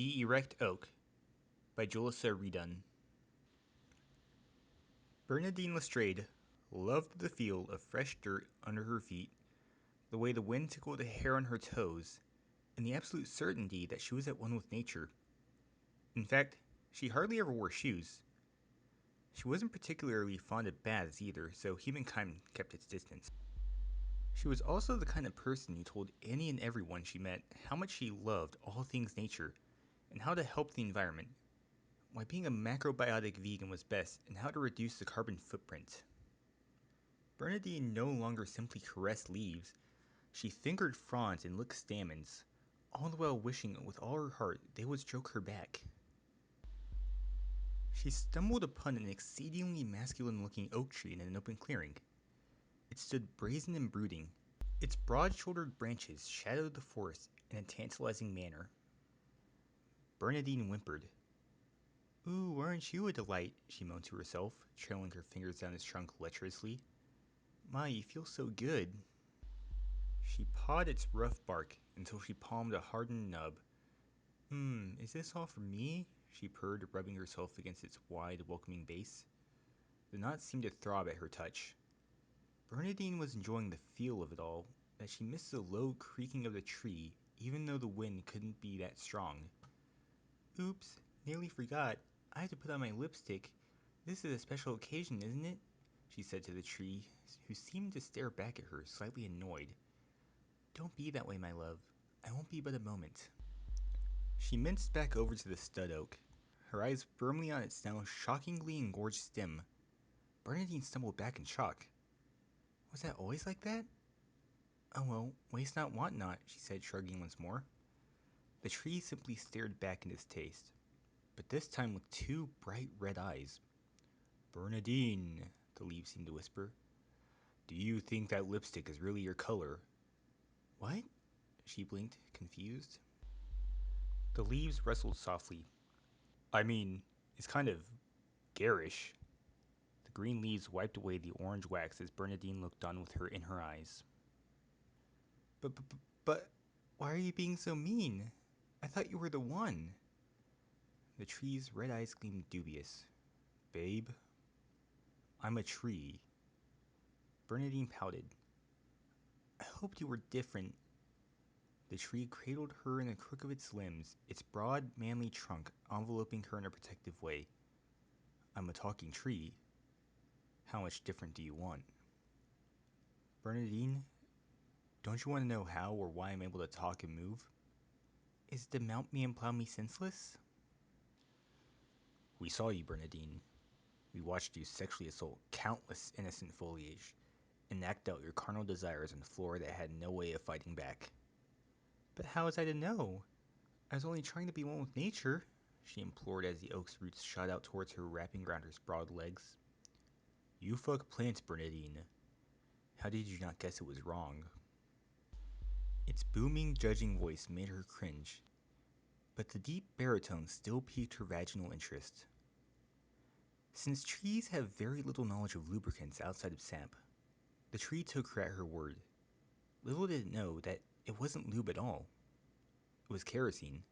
The Erect Oak by Julissa Redun. Bernadine Lestrade loved the feel of fresh dirt under her feet, the way the wind tickled the hair on her toes, and the absolute certainty that she was at one with nature. In fact, she hardly ever wore shoes. She wasn't particularly fond of baths either, so humankind kept its distance. She was also the kind of person who told any and everyone she met how much she loved all things nature and how to help the environment, why being a macrobiotic vegan was best, and how to reduce the carbon footprint. Bernadine no longer simply caressed leaves, she fingered fronds and licked stamens, all the while wishing with all her heart they would stroke her back. She stumbled upon an exceedingly masculine-looking oak tree in an open clearing. It stood brazen and brooding. Its broad-shouldered branches shadowed the forest in a tantalizing manner. Bernadine whimpered. "Ooh, aren't you a delight?" she moaned to herself, trailing her fingers down its trunk lecherously. "My, you feel so good." She pawed its rough bark until she palmed a hardened nub. Is this all for me?" she purred, rubbing herself against its wide, welcoming base. The knot seemed to throb at her touch. Bernadine was enjoying the feel of it all, that she missed the low creaking of the tree, even though the wind couldn't be that strong. "Oops, nearly forgot. I have to put on my lipstick. This is a special occasion, isn't it?" she said to the tree, who seemed to stare back at her, slightly annoyed. "Don't be that way, my love. I won't be but a moment." She minced back over to the stud oak, her eyes firmly on its now shockingly engorged stem. Bernadine stumbled back in shock. Was that always like that? "Oh well, waste not, want not," she said, shrugging once more. The tree simply stared back in distaste, but this time with two bright red eyes. "Bernadine," the leaves seemed to whisper, "do you think that lipstick is really your color?" "What?" she blinked, confused. The leaves rustled softly. "I mean, it's kind of garish." The green leaves wiped away the orange wax as Bernadine looked on with her in her eyes. But, why are you being so mean? I thought you were the one." The tree's red eyes gleamed dubious. "Babe, I'm a tree." Bernadine pouted. "I hoped you were different." The tree cradled her in the crook of its limbs, its broad, manly trunk enveloping her in a protective way. "I'm a talking tree. How much different do you want?" "Bernadine, don't you want to know how or why I'm able to talk and move?" "Is it to mount me and plow me senseless?" "We saw you, Bernadine. We watched you sexually assault countless innocent foliage and act out your carnal desires on flora that had no way of fighting back." "But how was I to know? I was only trying to be one with nature," she implored as the oak's roots shot out towards her, wrapping around her sprawled legs. "You fuck plants, Bernadine. How did you not guess it was wrong?" Its booming, judging voice made her cringe, but the deep baritone still piqued her vaginal interest. Since trees have very little knowledge of lubricants outside of sap, the tree took her at her word. Little did it know that it wasn't lube at all. It was kerosene.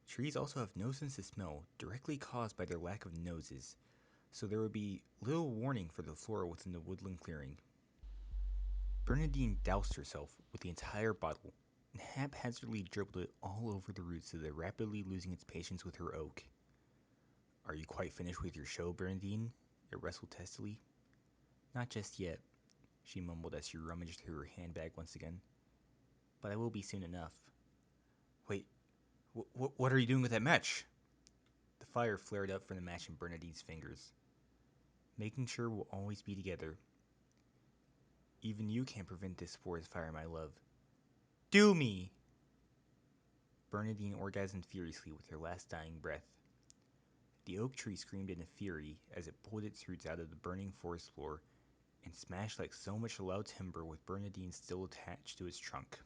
Trees also have no sense of smell, directly caused by their lack of noses, so there would be little warning for the flora within the woodland clearing. Bernadine doused herself with the entire bottle and haphazardly dribbled it all over the roots of the rapidly losing its patience with her oak. "Are you quite finished with your show, Bernadine?" it wrestled testily. "Not just yet," she mumbled as she rummaged through her handbag once again. "But I will be soon enough." "Wait, what are you doing with that match?" The fire flared up from the match in Bernadine's fingers. "Making sure we'll always be together. Even you can't prevent this forest fire, my love." "Do me!" Bernadine orgasmed furiously with her last dying breath. The oak tree screamed in a fury as it pulled its roots out of the burning forest floor and smashed like so much loud timber with Bernadine still attached to its trunk.